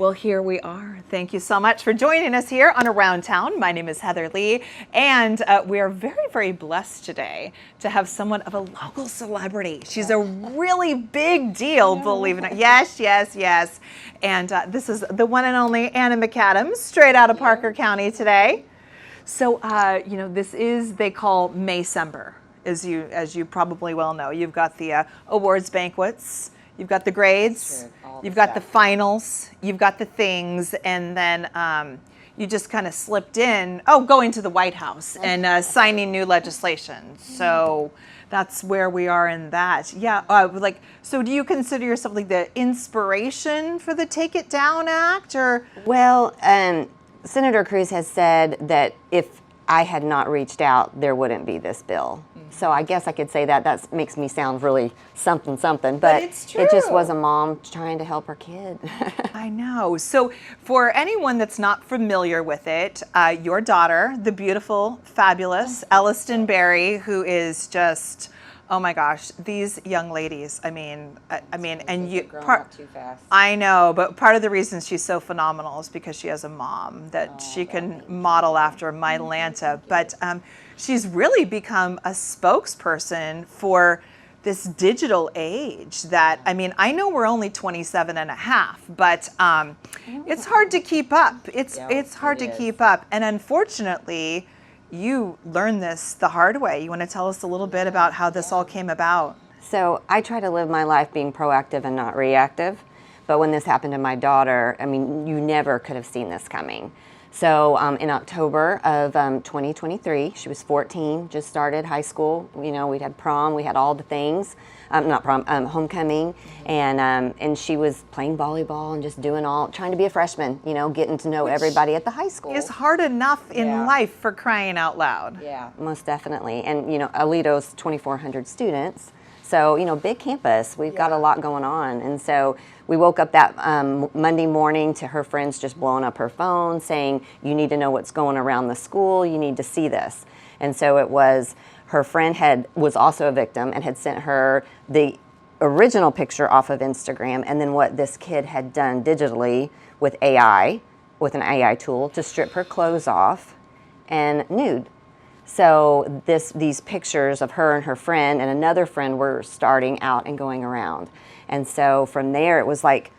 Well, here we are. Thank you so much for joining us here on Around Town. My name is Heather Lee, and we are very, very blessed today to have someone of a local celebrity. She's a really big deal, believe it or not. Yes, yes, yes. And this is the one and only Anna McAdams, straight out of Parker County today. So, this is, they call Maycember, as you probably well know. You've got the awards banquets. You've got the grades, you've got the finals, you've got the things, and then you just kind of slipped in, going to the White House and signing new legislation. So that's where we are in that. Yeah, so do you consider yourself like the inspiration for the Take It Down Act, or? Well, Senator Cruz has said that if I had not reached out, there wouldn't be this bill. So I guess I could say that makes me sound really something, but it's true. It just was a mom trying to help her kid. I know. So for anyone that's not familiar with it, your daughter, the beautiful, fabulous Elliston Berry, who is just, oh my gosh, these young ladies. I mean, and you. Up too fast. I know, but part of the reason she's so phenomenal is because she has a mom that she can model after, my Lanta. But she's really become a spokesperson for this digital age that, I know we're only 27 and a half, but it's hard to keep up. It's hard to keep up. And unfortunately, you learned this the hard way. You want to tell us a little bit about how this all came about? So I try to live my life being proactive and not reactive. But when this happened to my daughter, you never could have seen this coming. So in October of 2023, she was 14, just started high school. We'd had prom, we had all the things, not prom, homecoming, and she was playing volleyball and just trying to be a freshman, getting to know everybody at the high school. It's hard enough in life, for crying out loud. Yeah, most definitely. And, Alito's 2,400 students. So, big campus, we've got a lot going on. And so we woke up that Monday morning to her friends just blowing up her phone saying, you need to know what's going around the school, you need to see this. And so it was, her friend was also a victim and had sent her the original picture off of Instagram, and then what this kid had done digitally with an AI tool to strip her clothes off and nude. So these pictures of her and her friend and another friend were starting out and going around. And so from there, it was like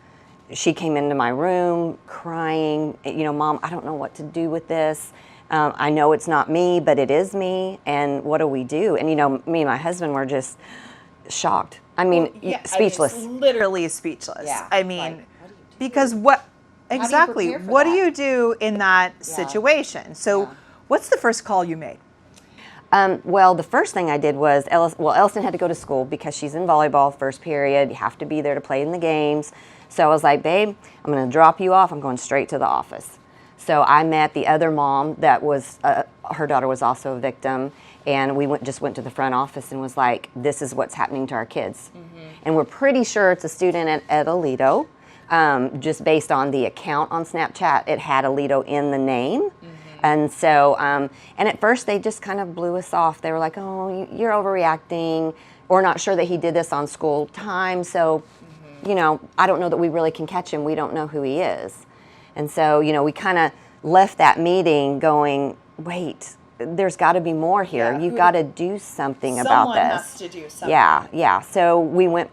she came into my room crying, Mom, I don't know what to do with this. I know it's not me, but it is me. And what do we do? And, me and my husband were just shocked. Speechless. Literally speechless. Yeah. Because what do you do in that situation? So what's the first call you made? Well, the first thing I did was, Elliston had to go to school because she's in volleyball first period. You have to be there to play in the games. So I was like, babe, I'm going to drop you off. I'm going straight to the office. So I met the other mom that was, her daughter was also a victim. And we just went to the front office and was like, this is what's happening to our kids. Mm-hmm. And we're pretty sure it's a student at Alito. Just based on the account on Snapchat, it had Alito in the name. Mm-hmm. And so, and at first they just kind of blew us off. They were like, oh, you're overreacting. We're not sure that he did this on school time. So, I don't know that we really can catch him. We don't know who he is. And so, we kind of left that meeting going, wait, there's got to be more here. Yeah. You've got to do something about this. Someone has to do something. Yeah. So we went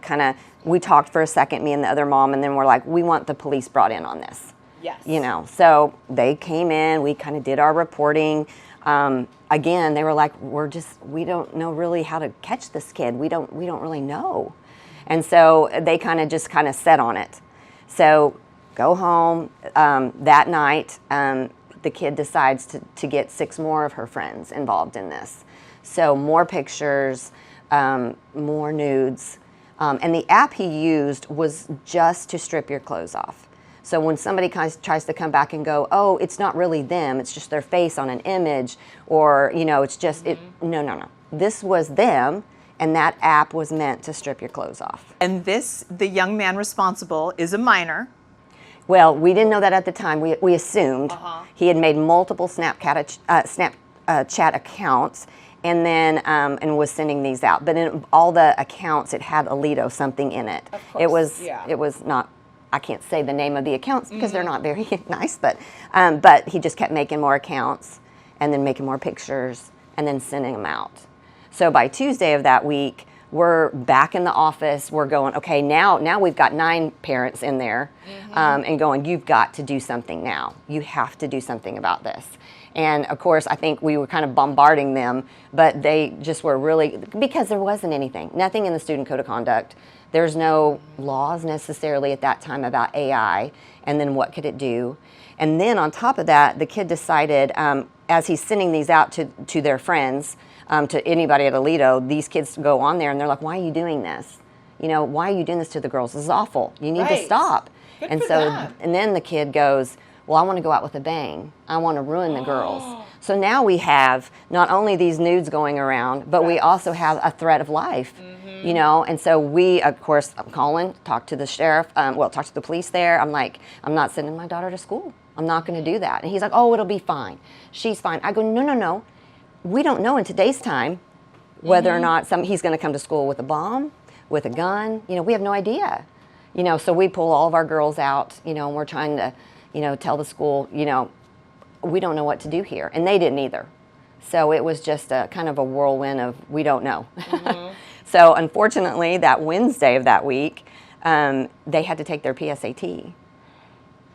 we talked for a second, me and the other mom, and then we're like, we want the police brought in on this. Yes. So they came in, we kind of did our reporting. Again, they were like, we don't know really how to catch this kid. We don't really know. And so they kind of set on it. So go home. That night, the kid decides to get 6 more of her friends involved in this. So more pictures, more nudes. And the app he used was just to strip your clothes off. So when somebody tries to come back and go, oh, it's not really them, it's just their face on an image, or, it's just, no. This was them, and that app was meant to strip your clothes off. And the young man responsible is a minor. Well, we didn't know that at the time. We assumed he had made multiple Snapchat accounts, and then and was sending these out. But in all the accounts, it had Alito something in it. Of course, It was not I can't say the name of the accounts because they're not very nice, but he just kept making more accounts and then making more pictures and then sending them out. So by Tuesday of that week, we're back in the office. We're going, okay, now we've got 9 parents in there and going, you've got to do something now. You have to do something about this. And of course, I think we were kind of bombarding them, but they just were really, because there wasn't nothing in the Student Code of Conduct. There's no laws necessarily at that time about AI, and then what could it do? And then on top of that, the kid decided, as he's sending these out to their friends, to anybody at Aledo, these kids go on there and they're like, why are you doing this? You know, why are you doing this to the girls? This is awful. You need to stop. Good and for so, them. and then the kid goes, well, I want to go out with a bang. I want to ruin the girls. So now we have not only these nudes going around, but we also have a threat of life, you know? And so we, of course, I'm calling, talk to the sheriff, talk to the police there. I'm like, I'm not sending my daughter to school. I'm not going to do that. And he's like, oh, it'll be fine. She's fine. I go, no. We don't know in today's time whether or not he's going to come to school with a bomb, with a gun. You know, we have no idea. You know, so we pull all of our girls out, you know, and we're trying to, you know, tell the school, you know, we don't know what to do here. And they didn't either. So it was just a kind of a whirlwind of we don't know. So unfortunately, that Wednesday of that week, they had to take their PSAT.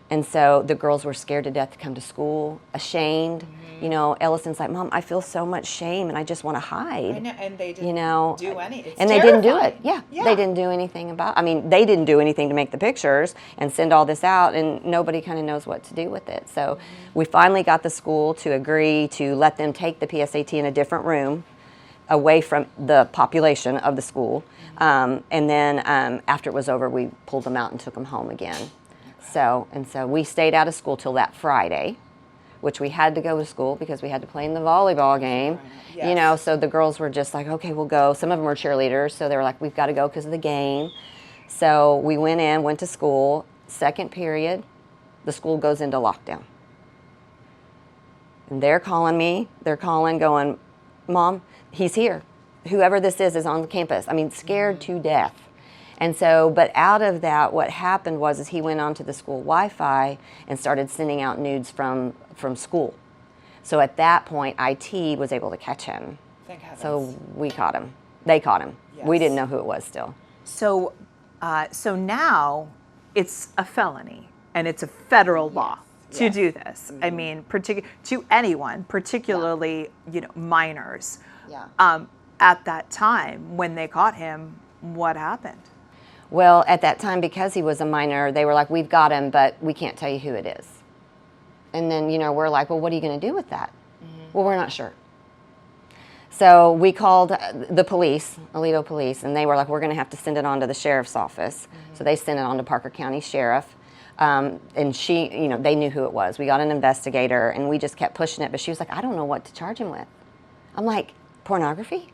And so the girls were scared to death to come to school, ashamed. You know, Ellison's like, Mom, I feel so much shame and I just want to hide. I know, and they didn't you know, do anything. And they didn't do it. Yeah, they didn't do anything they didn't do anything to make the pictures and send all this out, and nobody kind of knows what to do with it. So we finally got the school to agree to let them take the PSAT in a different room away from the population of the school. And then after it was over, we pulled them out and took them home again. So we stayed out of school till that Friday, which we had to go to school because we had to play in the volleyball game. You know, so the girls were just like, okay, we'll go. Some of them were cheerleaders, so they were like, we've got to go because of the game. So we went to school. Second period, the school goes into lockdown. And they're calling me. They're calling, going, Mom, he's here. Whoever this is on the campus. I mean, scared to death. And so, but out of that, what happened was he went onto the school Wi-Fi and started sending out nudes from school. So at that point, IT was able to catch him. Thank heavens. So we caught him. They caught him. Yes. We didn't know who it was still. So, so now it's a felony and it's a federal law to do this. I mean, to anyone, particularly you know, minors. At that time, when they caught him, what happened? Well, at that time, because he was a minor, they were like, we've got him, but we can't tell you who it is. And then, you know, we're like, well, what are you going to do with that? Well, we're not sure. So we called the police, Aledo Police, and they were like, we're going to have to send it on to the sheriff's office. So they sent it on to Parker County Sheriff. And she, you know, they knew who it was. We got an investigator, and we just kept pushing it. But she was like, I don't know what to charge him with. I'm like, pornography?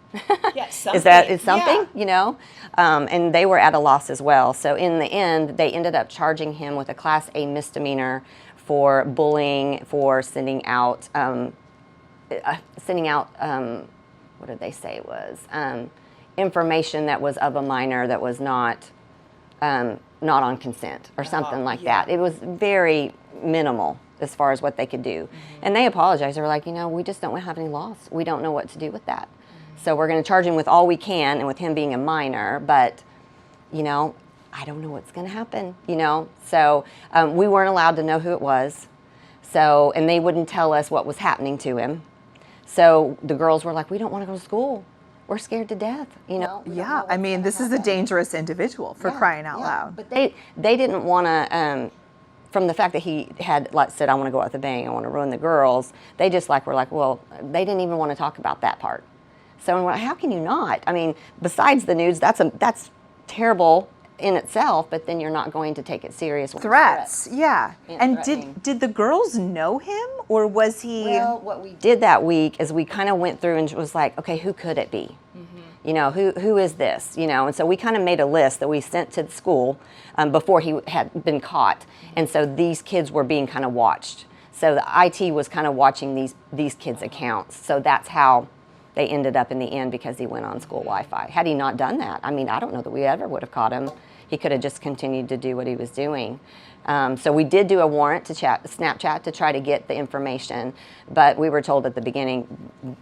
Yeah, something. Is something, you know? And they were at a loss as well. So in the end, they ended up charging him with a Class A misdemeanor for bullying, for sending out, what did they say it was? Information that was of a minor that was not on consent or something like that. It was very minimal as far as what they could do. And they apologized. They were like, you know, we just don't have any laws. We don't know what to do with that. So we're going to charge him with all we can, and with him being a minor, but, you know, I don't know what's going to happen, you know. So we weren't allowed to know who it was. So, and they wouldn't tell us what was happening to him. So the girls were like, we don't want to go to school. We're scared to death, you know. Yeah, I mean, this is a dangerous individual for crying out loud. But they didn't want to, from the fact that he had like said, I want to go out with a bang, I want to ruin the girls, they just like were like, well, they didn't even want to talk about that part. So we're like, how can you not? I mean, besides the nudes, that's terrible in itself, but then you're not going to take it serious. Threats, yeah. And did the girls know him, or was he? Well, what we did that week is we kind of went through and was like, okay, who could it be? You know, who is this? You know, and so we kind of made a list that we sent to the school before he had been caught, and so these kids were being kind of watched. So the IT was kind of watching these kids' accounts. So that's how they ended up in the end, because he went on school Wi-Fi. Had he not done that, I mean, I don't know that we ever would have caught him. He could have just continued to do what he was doing. So we did do a warrant to Snapchat to try to get the information, but we were told at the beginning,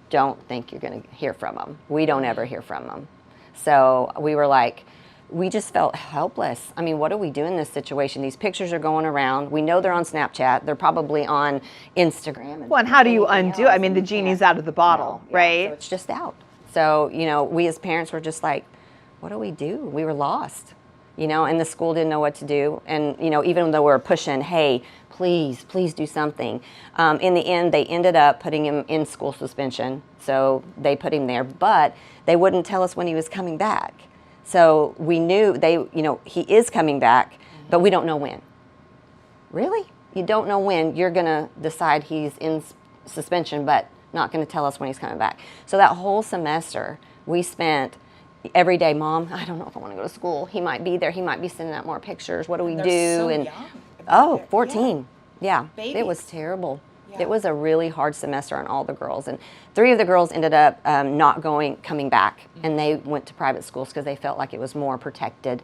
don't think you're going to hear from them. We don't ever hear from them. So we were like, we just felt helpless. I mean, what do we do in this situation? These pictures are going around. We know they're on Snapchat. They're probably on Instagram. Well, and how do you undo? I mean, the genie's out of the bottle, right? So it's just out. So, we as parents were just like, what do we do? We were lost, and the school didn't know what to do. And, even though we were pushing, hey, please do something. In the end, they ended up putting him in school suspension. So they put him there, but they wouldn't tell us when he was coming back. So we knew he is coming back, but we don't know when. Really? You don't know when. You're going to decide he's in suspension, but not going to tell us when he's coming back. So that whole semester, we spent every day, Mom, I don't know if I want to go to school. He might be there. He might be sending out more pictures. What do we do? So and young. 14. Yeah. Babies. It was terrible. Yeah. It was a really hard semester on all the girls. And 3 of the girls ended up not coming back. And they went to private schools because they felt like it was more protected.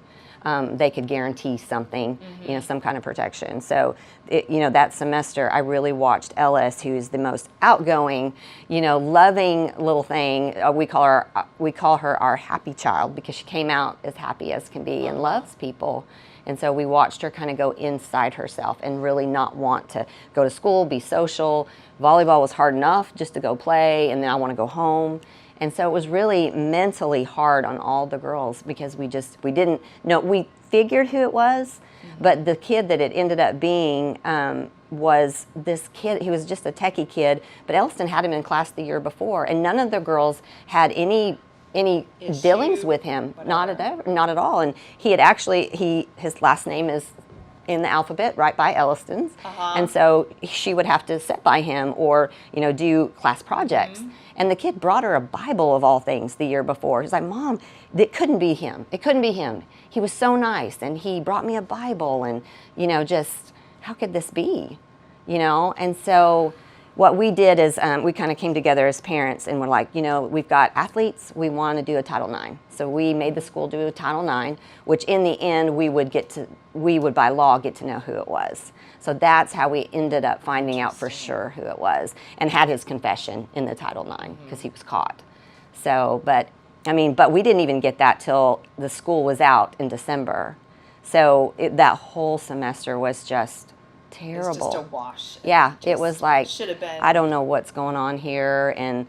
They could guarantee something, some kind of protection. So, that semester, I really watched Ellis, who's the most outgoing, loving little thing. We call her our happy child because she came out as happy as can be and loves people. And so we watched her kind of go inside herself and really not want to go to school, be social. Volleyball was hard enough just to go play, and then I want to go home. And so it was really mentally hard on all the girls because we didn't know. We figured who it was, but the kid that it ended up being was this kid. He was just a techie kid, but Elston had him in class the year before, and none of the girls had any dealings with him, not at all. And he had his last name is in the alphabet right by Elliston's, and so she would have to sit by him or do class projects. And the kid brought her a Bible of all things the year before. He's like, Mom, it couldn't be him. It couldn't be him. He was so nice, and he brought me a Bible, and just how could this be, And so what we did is we kind of came together as parents and we're like, we've got athletes, we want to do a Title IX. So we made the school do a Title IX, which in the end we would by law get to know who it was. So that's how we ended up finding out for sure who it was and had his confession in the Title IX because he was caught. So, but we didn't even get that till the school was out in December. So that whole semester was just terrible. It's just a wash. Yeah, it was like, should have been. I don't know what's going on here. And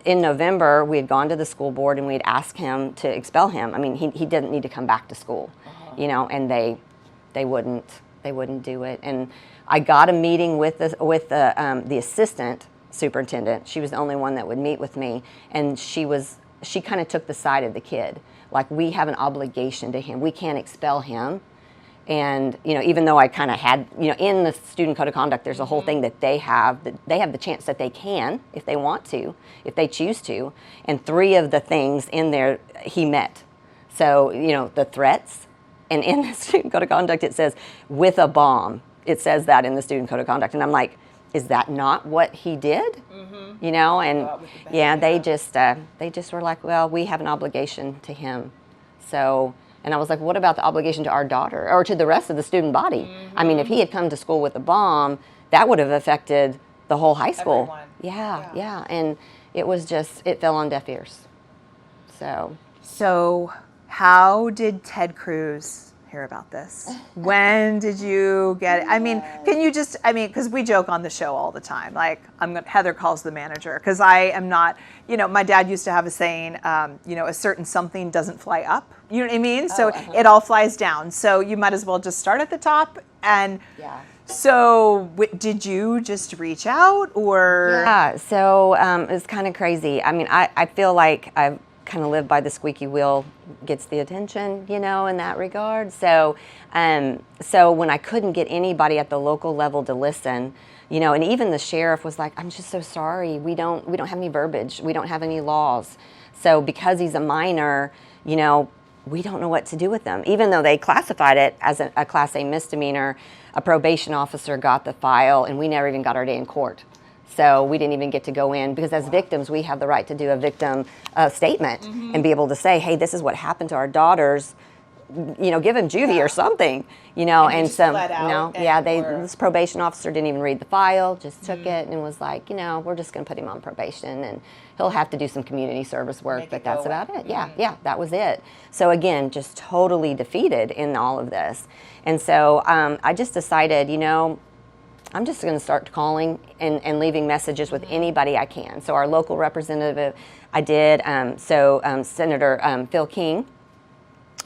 in November, we had gone to the school board and we had asked him to expel him. I mean, he didn't need to come back to school, and they wouldn't do it. And I got a meeting with the assistant superintendent. She was the only one that would meet with me, and she kind of took the side of the kid. Like, we have an obligation to him. We can't expel him. And, even though I kind of had, in the student code of conduct, there's a whole thing that they have the chance that they can, if they want to, if they choose to. And 3 of the things in there he met. So, the threats. And in the student code of conduct, it says, with a bomb. It says that in the student code of conduct. And I'm like, is that not what he did? And they just were like, well, we have an obligation to him. So. And I was like, what about the obligation to our daughter or to the rest of the student body? I mean, if he had come to school with a bomb, that would have affected the whole high school. Everyone. Yeah. And it fell on deaf ears. So how did Ted Cruz hear about this? When did you get it? I mean, can you just, because we joke on the show all the time, like Heather calls the manager, because I am not, my dad used to have a saying, a certain something doesn't fly up. You know what I mean? So it all flies down. So you might as well just start at the top. And so did you just reach out or? Yeah, so it's kind of crazy. I mean, I feel like I've kind of lived by the squeaky wheel gets the attention, in that regard. So when I couldn't get anybody at the local level to listen, and even the sheriff was like, I'm just so sorry. We don't have any verbiage. We don't have any laws. So because he's a minor, we don't know what to do with them. Even though they classified it as a Class A misdemeanor, a probation officer got the file, and we never even got our day in court. So we didn't even get to go in because as victims, we have the right to do a victim statement and be able to say, hey, this is what happened to our daughters. give him juvie or something, and just so, let out no, and yeah, were- this probation officer didn't even read the file, just took it and was like, we're just going to put him on probation and he'll have to do some community service work, Make but it go that's away. about it. Yeah, that was it. So again, just totally defeated in all of this. And so I just decided, I'm just going to start calling and leaving messages with anybody I can. So our local representative, I did. Senator Phil King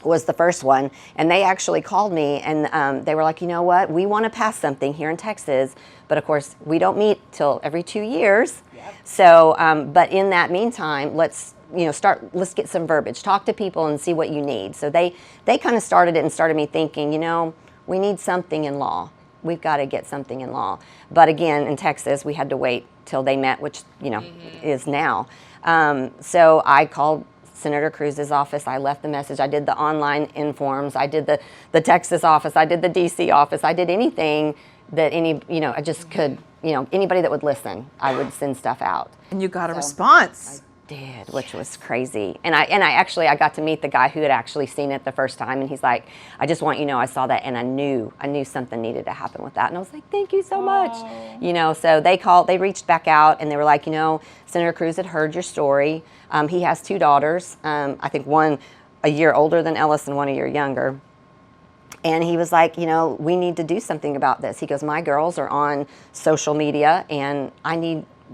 was the first one, and they actually called me, and they were like, you know what, we want to pass something here in Texas, but of course we don't meet till every 2 years. Yep. So, but in that meantime, let's let's get some verbiage, talk to people, and see what you need. So they kind of started it and started me thinking, we need something in law. We've got to get something in law. But again, in Texas, we had to wait till they met, which is now. So I called Senator Cruz's office. I left the message. I did the online informs. I did the Texas office. I did the DC office. I did anything that I just could, anybody that would listen, I would send stuff out. And you got a response. Did, which was crazy. And I got to meet the guy who had actually seen it the first time, and he's like, I just want I saw that, and I knew something needed to happen with that. And I was like, thank you so much. So they reached back out, and they were like, Senator Cruz had heard your story. He has 2 daughters, I think one a year older than Ellis and one a year younger. And he was like, we need to do something about this. He goes, my girls are on social media, and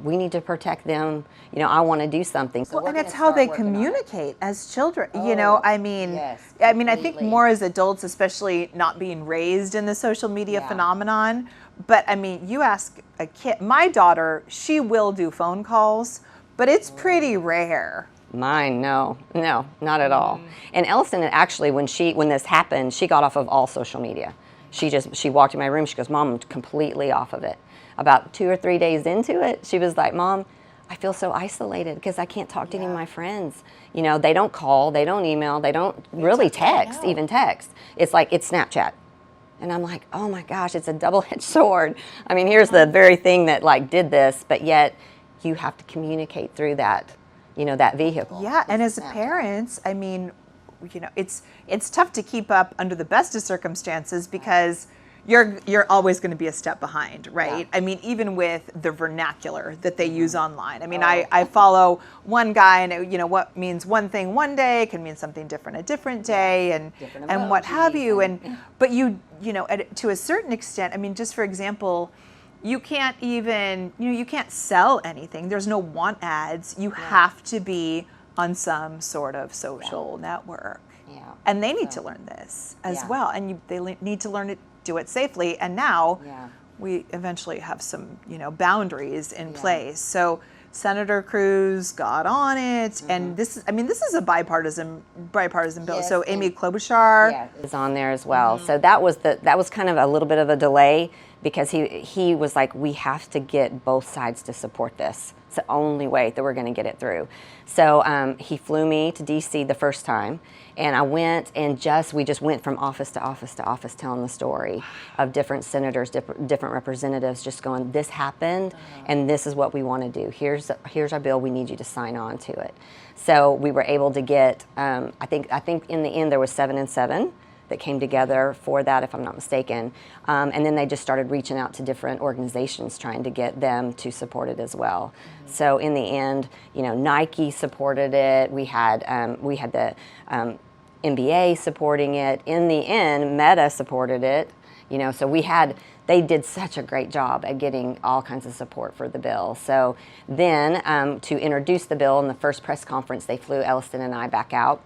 we need to protect them. I want to do something. So And it's how they communicate as children. Yes, I think completely. more as adults, especially not being raised in the social media phenomenon. But you ask a kid, my daughter, she will do phone calls, but it's pretty rare. Mine, no, not at all. And Ellison, actually, when this happened, she got off of all social media. She walked in my room. She goes, Mom, I'm completely off of it. About 2 or 3 days into it, she was like, Mom, I feel so isolated because I can't talk to any of my friends. They don't call, they don't email, they don't really text, even text. It's like, it's Snapchat. And I'm like, oh my gosh, it's a double-edged sword. Here's the very thing that did this, but yet you have to communicate through that, that vehicle. Yeah, and as parents, it's tough to keep up under the best of circumstances because you're always going to be a step behind, right? Yeah. Even with the vernacular that they use online. I follow one guy, and what means one thing one day can mean something different a different day, and what have you. But to a certain extent, just for example, you can't even you can't sell anything. There's no want ads. You have to be on some sort of social network. Yeah. And they need to learn this as well, and they need to learn it. Do it safely, and now we eventually have some boundaries in place. So Senator Cruz got on it, and this is a bipartisan bill. Yes, So Amy Klobuchar is on there as well. So that was kind of a little bit of a delay because he was like, we have to get both sides to support this. It's the only way that we're going to get it through. So he flew me to DC the first time, and I went and we just went from office to office to office telling the story of different senators, different representatives, just going, this happened, and this is what we want to do. Here's our bill. We need you to sign on to it. So we were able to get, I think in the end there was 7 and 7 that came together for that, if I'm not mistaken. And then they just started reaching out to different organizations trying to get them to support it as well. So in the end, Nike supported it. We had the NBA supporting it. In the end, Meta supported it. So they did such a great job at getting all kinds of support for the bill. So then to introduce the bill in the first press conference, they flew Ellison and I back out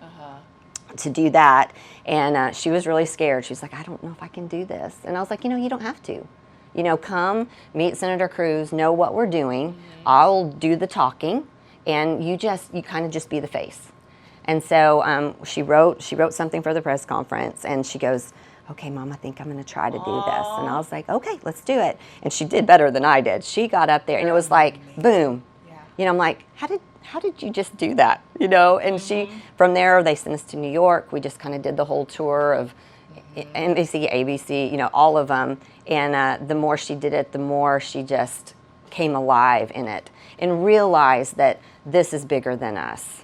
to do that. And she was really scared. She was like, I don't know if I can do this. And I was like, you don't have to. Come meet Senator Cruz, know what we're doing. I'll do the talking, and you kind of just be the face. And so she wrote something for the press conference, and she goes, okay, Mom, I think I'm going to try to do this. And I was like, okay, let's do it. And she did better than I did. She got up there, and it was like, boom. I'm like, how did you just do that? And she, from there, they sent us to New York. We just kind of did the whole tour of NBC, ABC, all of them. And the more she did it, the more she just came alive in it and realized that this is bigger than us.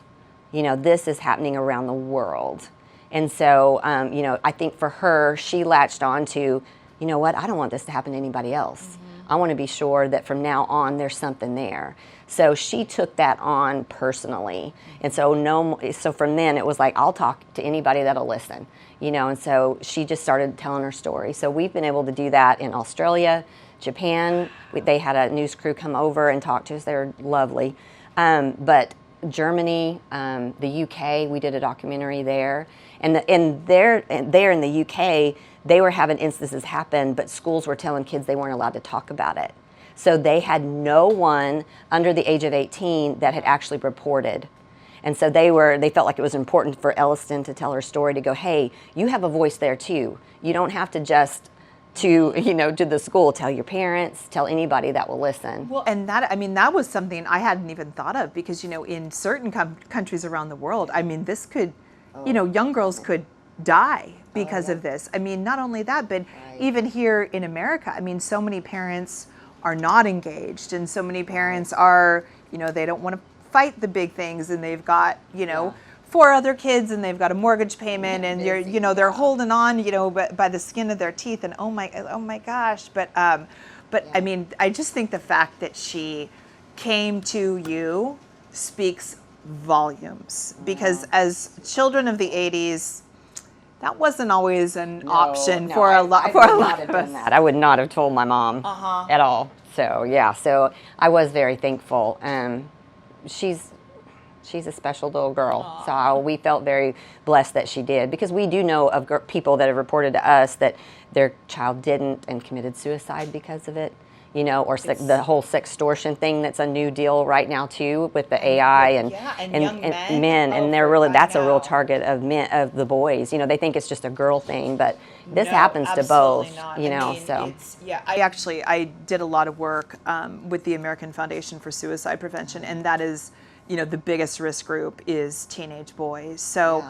This is happening around the world. And so, you know, I think for her, she latched on to, you know what, I don't want this to happen to anybody else. I want to be sure that from now on there's something there. So she took that on personally. And so so from then it was like, I'll talk to anybody that'll listen, you know, and so she just started telling her story. So we've been able to do that in Australia, Japan. They had a news crew come over and talk to us. They were lovely. But Germany, the UK, we did a documentary there. And there in the UK, they were having instances happen, but schools were telling kids they weren't allowed to talk about it. So they had no one under the age of 18 that had actually reported. And so they felt like it was important for Elliston to tell her story, to go, hey, you have a voice there too. You don't have to just to the school, tell your parents, tell anybody that will listen. Well, and that, I mean, that was something I hadn't even thought of, because, you know, in certain countries around the world, I mean, this could, you know, young girls could die because of this. I mean, not only that, but even here in America, I mean, so many parents are not engaged, and so many parents are, you know, they don't want to fight the big things, and they've got, you know, 4 other kids, and they've got a mortgage payment, and they're holding on, you know, by the skin of their teeth, and oh my gosh. But I mean, I just think the fact that she came to you speaks volumes, because as children of the 80s, that wasn't always an option for a lot of us. I would not have told my mom at all. So yeah, so I was very thankful. She's a special little girl. So we felt very blessed that she did, because we do know of people that have reported to us that their child didn't and committed suicide because of it. You know, or the whole sextortion thing that's a new deal right now too, with the AI and young men, and they're really, that's a real target of men, of the boys. You know, they think it's just a girl thing, but this happens to both. Not. You know, I mean, so I did a lot of work with the American Foundation for Suicide Prevention, and that is, you know, the biggest risk group is teenage boys. So,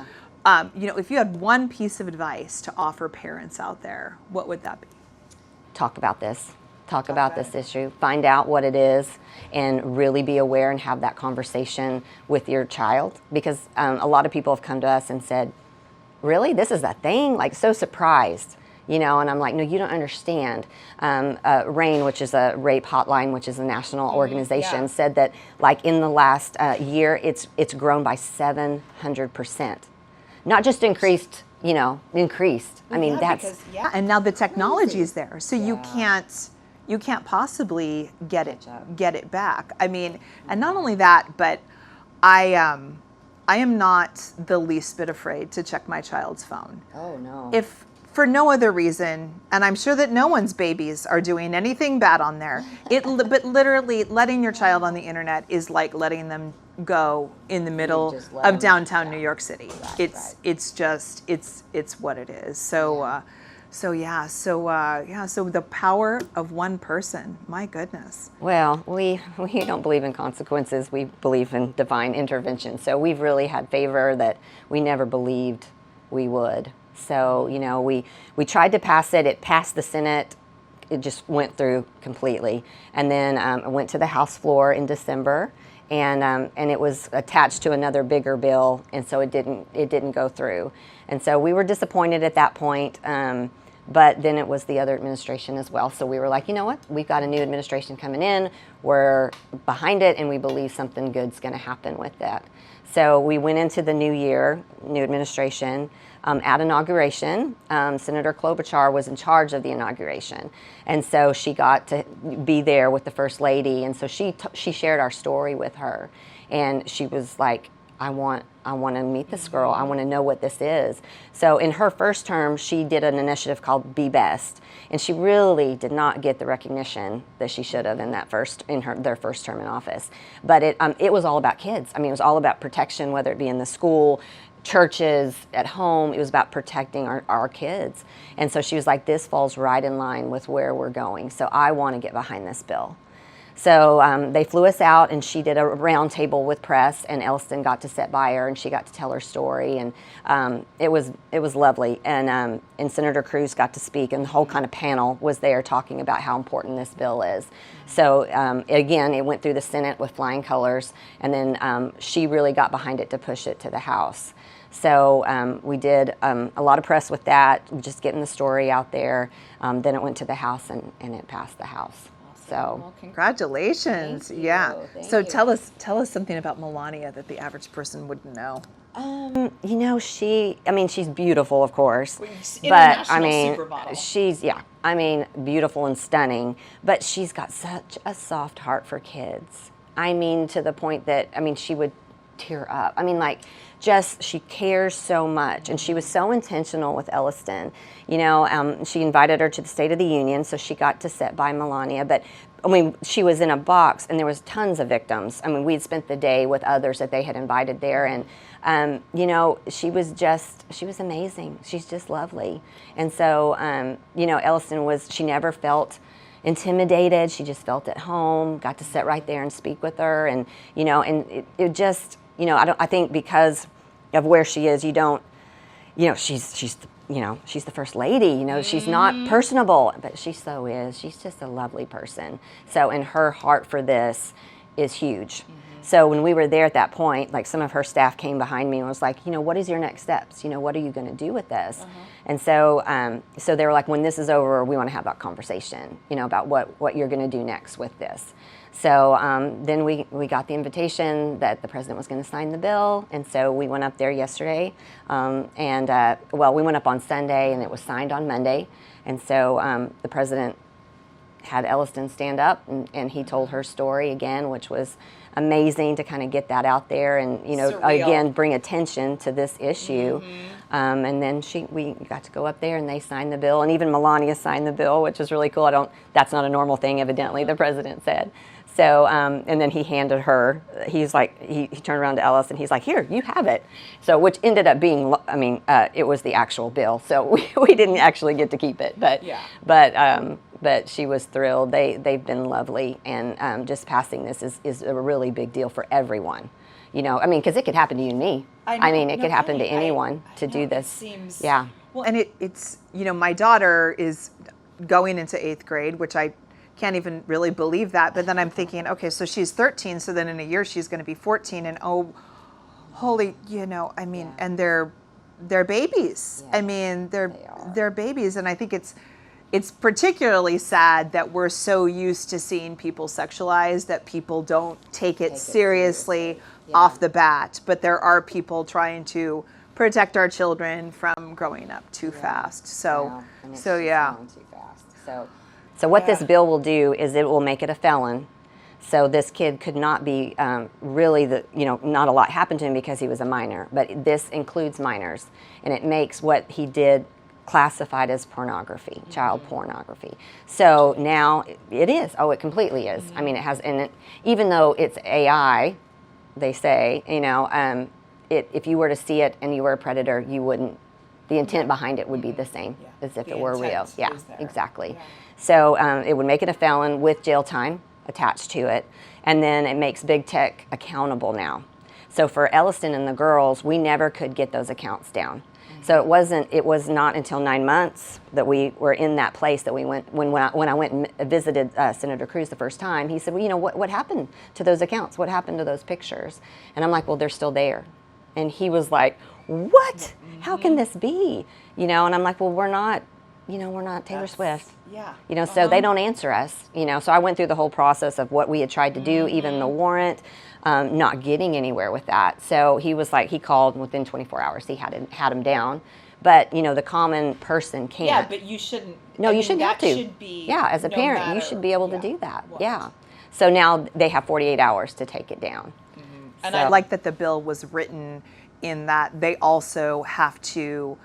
you know, if you had one piece of advice to offer parents out there, what would that be? Talk about this. Talk about this issue, find out what it is, and really be aware and have that conversation with your child, because a lot of people have come to us and said, really, this is a thing? Like, so surprised, you know, and I'm like, no, you don't understand. RAIN, which is a rape hotline, which is a national organization, said that, like, in the last year, it's grown by 700%. Not just increased, you know, increased. I mean, that's... And now the technology is there, so you can't possibly get it back. I mean, and not only that, but I am not the least bit afraid to check my child's phone. Oh no. If for no other reason, and I'm sure that no one's babies are doing anything bad on there. But literally, letting your child on the internet is like letting them go in the middle of downtown New York City. It's what it is. So the power of one person, my goodness. Well, we don't believe in consequences. We believe in divine intervention. So we've really had favor that we never believed we would. So, you know, we tried to pass it. It passed the Senate. It just went through completely. And then it went to the House floor in December, and it was attached to another bigger bill, and so it didn't go through. And so we were disappointed at that point. But then it was the other administration as well. So we were like, you know what? We've got a new administration coming in. We're behind it, and we believe something good's going to happen with that. So we went into the new year, new administration. At inauguration, Senator Klobuchar was in charge of the inauguration. And so she got to be there with the First Lady. And so she shared our story with her. And she was like, I want to meet this girl. I want to know what this is. So in her first term, she did an initiative called Be Best, and she really did not get the recognition that she should have in their first term in office. But it was all about kids. I mean, it was all about protection, whether it be in the school, churches, at home. It was about protecting our kids. And so she was like, this falls right in line with where we're going. So I want to get behind this bill. So they flew us out, and she did a round table with press, and Elliston got to sit by her, and she got to tell her story, and it was lovely. And Senator Cruz got to speak, and the whole kind of panel was there talking about how important this bill is. So again, it went through the Senate with flying colors, and then she really got behind it to push it to the House. So we did a lot of press with that, just getting the story out there. Then it went to the House, and it passed the House. So Well, congratulations. Thank you. Yeah. Thank So you. tell us something about Melania that the average person wouldn't know. You know, she's beautiful, of course, but International supermodel. she's, beautiful and stunning, but she's got such a soft heart for kids. I mean, to the point that, she would tear up. She cares so much, and she was so intentional with Elliston. She invited her to the State of the Union, so she got to sit by Melania, but she was in a box, and there was tons of victims. We'd spent the day with others that they had invited there, and she was amazing. She's just lovely. And so, Elliston she never felt intimidated. She just felt at home, got to sit right there and speak with her. And, it just, I think because of where she is, she's the first lady, she's not personable, but she so is. She's just a lovely person. So, and her heart for this is huge. So when we were there at that point, some of her staff came behind me and was like, what is your next steps? What are you going to do with this? And so, so they were like, when this is over, we want to have that conversation, about what you're going to do next with this. So then we got the invitation that the president was going to sign the bill, and so we went up there yesterday, we went up on Sunday, and it was signed on Monday, and so the president had Elliston stand up, and he told her story again, which was amazing to kind of get that out there, and again bring attention to this issue. And then we got to go up there, and they signed the bill, and even Melania signed the bill, which is really cool. That's not a normal thing, evidently, the president said. So, and then he handed her, he's like, he turned around to Ellis, and he's like, here, you have it. So, which ended up being, it was the actual bill. So we didn't actually get to keep it, but she was thrilled. They've been lovely, and just passing this is a really big deal for everyone. Because it could happen to you and me. It could happen to anyone to do this. Seems, yeah. Well, and it's, my daughter is going into 8th grade, which I can't even really believe that. But then I'm thinking, okay, so she's 13, so then in a year she's going to be 14, and holy, and they're babies. Yeah. They're babies, and I think it's particularly sad that we're so used to seeing people sexualized that people don't take it seriously off the bat. But there are people trying to protect our children from growing up too fast. So yeah. Too fast. So what this bill will do is it will make it a felon. So this kid could not be really not a lot happened to him because he was a minor. But this includes minors, and it makes what he did classified as pornography, child pornography. So now it is. Oh, it completely is. It has, and even though it's AI, they say, if you were to see it and you were a predator, you wouldn't. The intent behind it would be the same as if it were real. Yeah, exactly. Yeah. So it would make it a felon with jail time attached to it, and then it makes big tech accountable now. So for Elliston and the girls, we never could get those accounts down. So it was not until 9 months that we were in that place that we went, when I went and visited Senator Cruz the first time. He said, well, what happened to those accounts? What happened to those pictures? And I'm like, well, they're still there. And he was like, what? How can this be? And I'm like, well, we're not Taylor Swift. Yeah. So they don't answer us, So I went through the whole process of what we had tried to do, even the warrant, not getting anywhere with that. So he was like, he called, and within 24 hours, he had him down. But, the common person can't. Yeah, but you shouldn't. No, you shouldn't have to. Should be, yeah, as a parent, you should be able to do that. What? Yeah. So now they have 48 hours to take it down. And I like that the bill was written in that they also have to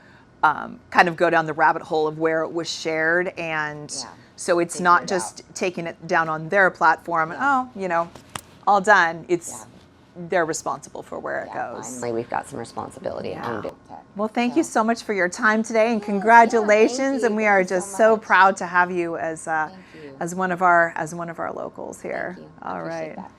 kind of go down the rabbit hole of where it was shared, and so it's not just taking it down on their platform and all done. It's they're responsible for where it goes. Finally, we've got some responsibility on big tech. Well, thank you so much for your time today, and congratulations. And we are just so proud to have you as one of our locals here. Thank you. All right. That.